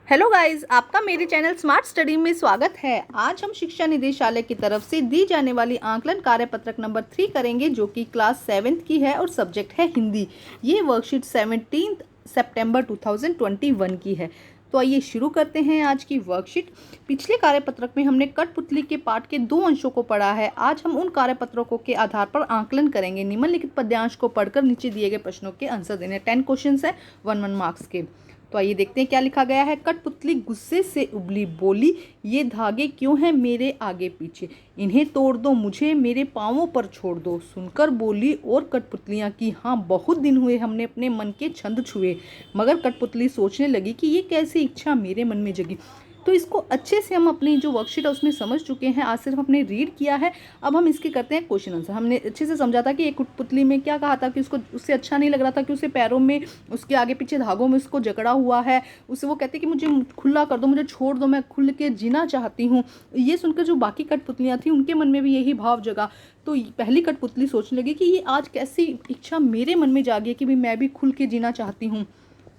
Hello guys, आपका मेरे channel smart study में स्वागत है। आज हम शिक्षा निदेशालय की तरफ से दी जाने वाली आंकलन कार्यपत्रक नंबर 3 करेंगे, जो कि क्लास 7th की है और सब्जेक्ट है हिंदी। ये वर्कशीट 17 सितंबर 2021 की है। तो आइए शुरू करते हैं आज की वर्कशीट। पिछले कार्यपत्रक में हमने कठपुतली के पाठ के 2 अंशों को पढ़ा है। आज हम उन कार्यपत्रकों के आधार पर आंकलन करेंगे। निम्नलिखित पद्यांश को पढ़कर नीचे दिए गए प्रश्नों के आंसर देने। 10 क्वेश्चन है, 1 मार्क्स के। तो आइए देखते हैं क्या लिखा गया है। कठपुतली गुस्से से उबली, बोली, ये धागे क्यों हैं मेरे आगे पीछे, इन्हें तोड़ दो, मुझे मेरे पांवों पर छोड़ दो। सुनकर बोली और कठपुतलियां कि हाँ, बहुत दिन हुए हमने अपने मन के छंद छुए। मगर कठपुतली सोचने लगी कि ये कैसी इच्छा मेरे मन में जगी। तो इसको अच्छे से हम अपनी जो वर्कशीट है उसमें समझ चुके हैं। आज सिर्फ हमने रीड किया है। अब हम इसके करते हैं क्वेश्चन आंसर। हमने अच्छे से समझा था कि एक कठपुतली में क्या कहा था कि उसको उससे अच्छा नहीं लग रहा था कि उसे पैरों में, उसके आगे पीछे धागों में उसको जकड़ा हुआ है। उसे वो कहती कि मुझे खुला कर दो, मुझे छोड़ दो, मैं खुल के जीना चाहती हूँ। ये सुनकर जो बाकी कठपुतलियाँ थी उनके मन में भी यही भाव जगा। तो पहली कठपुतली सोचने लगी कि ये आज कैसी इच्छा मेरे मन में जागी है कि भाई मैं भी खुल के जीना चाहती हूँ।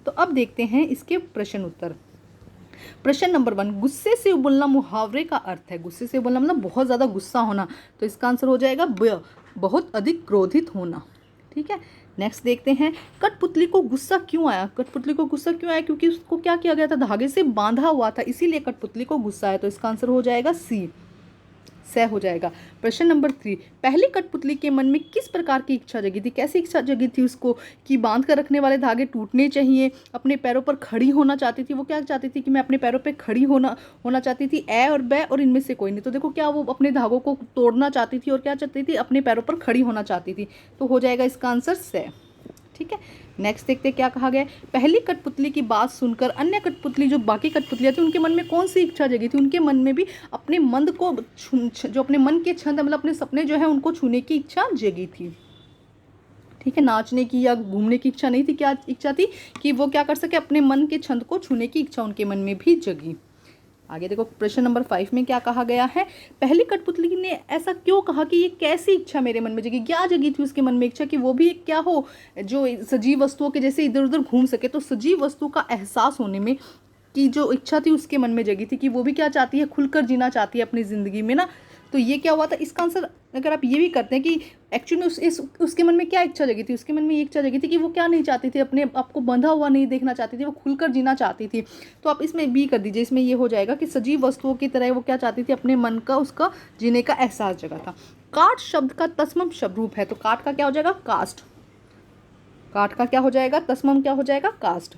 तो अब देखते हैं इसके प्रश्न उत्तर। प्रश्न नंबर 1, गुस्से से उबलना मुहावरे का अर्थ है। गुस्से से उबलना मतलब बहुत ज़्यादा गुस्सा होना। तो इसका आंसर हो जाएगा ब, बहुत अधिक क्रोधित होना। ठीक है, नेक्स्ट देखते हैं। कठपुतली को गुस्सा क्यों आया। कठपुतली को गुस्सा क्यों आया, क्योंकि उसको क्या किया गया था, धागे से बांधा हुआ था, इसीलिए कठपुतली को गुस्सा आया। तो इसका आंसर हो जाएगा सी, सह हो जाएगा। प्रश्न नंबर 3, पहली कठपुतली के मन में किस प्रकार की इच्छा जगी थी। कैसी इच्छा जगी थी उसको कि बांध कर रखने वाले धागे टूटने चाहिए, अपने पैरों पर खड़ी होना चाहती थी। वो क्या चाहती थी कि मैं अपने पैरों पर खड़ी होना चाहती थी। ए और बै और इनमें से कोई नहीं। तो देखो क्या वो अपने धागों को तोड़ना चाहती थी और क्या चाहती थी, अपने पैरों पर खड़ी होना चाहती थी। तो हो जाएगा इसका आंसर सह। ठीक है, नेक्स्ट देखते क्या कहा गया। पहली कठपुतली की बात सुनकर अन्य कठपुतली, जो बाकी कठपुतलियां थी, उनके मन में कौन सी इच्छा जगी थी। उनके मन में भी अपने मन को जो अपने मन के छंद मतलब अपने सपने जो है उनको छूने की इच्छा जगी थी। ठीक है, नाचने की या घूमने की इच्छा नहीं थी। क्या इच्छा थी कि वो क्या कर सके, अपने मन के छंद को छूने की इच्छा उनके मन में भी जगी। आगे देखो, प्रश्न नंबर 5 में क्या कहा गया है। पहली कठपुतली ने ऐसा क्यों कहा कि ये कैसी इच्छा मेरे मन में जगी। क्या जगी थी उसके मन में इच्छा कि वो भी क्या हो, जो सजीव वस्तुओं के जैसे इधर उधर घूम सके। तो सजीव वस्तु का एहसास होने में की जो इच्छा थी उसके मन में जगी थी कि वो भी क्या चाहती है, खुलकर जीना चाहती है अपनी ज़िंदगी में ना। तो ये क्या हुआ था, इसका आंसर अगर आप ये भी करते हैं कि एक्चुअली में उसके मन में क्या इच्छा जगी थी। उसके मन में ये इच्छा जगी थी कि वो क्या नहीं चाहती थी, अपने आप को बंधा हुआ नहीं देखना चाहती थी, वो खुलकर जीना चाहती थी। तो आप इसमें बी कर दीजिए। इसमें ये हो जाएगा कि सजीव वस्तुओं की तरह वो क्या चाहती थी, अपने मन का, उसका जीने का एहसास जगा था। काट शब्द का तत्सम शब्द रूप है। तो काट का क्या हो जाएगा, कास्ट। काट का क्या हो जाएगा, तत्सम क्या हो जाएगा, कास्ट।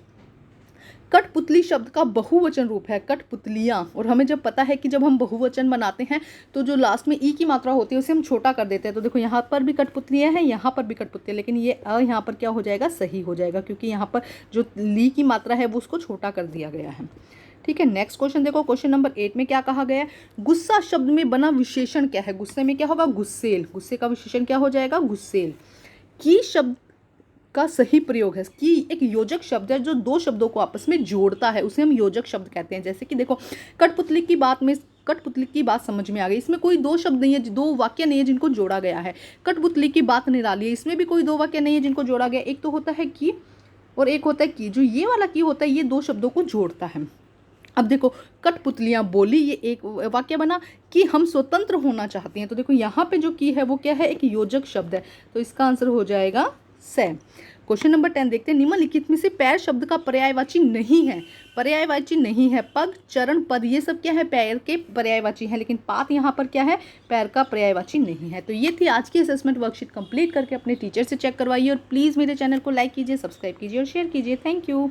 कठपुतली शब्द का बहुवचन रूप है, कठपुतलियाँ। और हमें जब पता है कि जब हम बहुवचन बनाते हैं तो जो लास्ट में ई की मात्रा होती है उसे हम छोटा कर देते हैं। तो देखो यहाँ पर भी कठपुतलियाँ हैं, यहाँ पर भी कठपुतलियाँ, लेकिन ये अ यहाँ पर क्या हो जाएगा, सही हो जाएगा, क्योंकि यहाँ पर जो ली की मात्रा है वो उसको छोटा कर दिया गया है। ठीक है, नेक्स्ट क्वेश्चन देखो। क्वेश्चन नंबर 8 में क्या कहा गया है। गुस्सा शब्द में बना विशेषण क्या है। गुस्से में क्या होगा, गुस्सेल। गुस्से का विशेषण क्या हो जाएगा, गुस्सेल। की शब्द का सही प्रयोग है। कि एक योजक शब्द है जो दो शब्दों को आपस में जोड़ता है, उसे हम योजक शब्द कहते हैं। जैसे कि देखो, कठपुतली की बात समझ में आ गई। इसमें कोई दो शब्द नहीं है, दो वाक्य नहीं है जिनको जोड़ा गया है। कठपुतली की बात निराली है, इसमें भी कोई दो वाक्य नहीं है जिनको जोड़ा गया। एक तो होता है की और एक होता है की। जो ये वाला की होता है ये दो शब्दों को जोड़ता है। अब देखो, कठपुतलियाँ बोली, ये एक वाक्य बना कि हम स्वतंत्र होना चाहते हैं। तो देखो यहाँ पे जो की है वो क्या है, एक योजक शब्द है। तो इसका आंसर हो जाएगा से। क्वेश्चन नंबर 10 देखते हैं। निम्नलिखित में से पैर शब्द का पर्यायवाची नहीं है। पर्यायवाची नहीं है। पग, चरण, पद, ये सब क्या है, पैर के पर्यायवाची है। लेकिन पात यहाँ पर क्या है, पैर का पर्यायवाची नहीं है। तो ये थी आज की असेसमेंट वर्कशीट। कंप्लीट करके अपने टीचर से चेक करवाइए और प्लीज़ मेरे चैनल को लाइक कीजिए, सब्सक्राइब कीजिए और शेयर कीजिए। Thank you.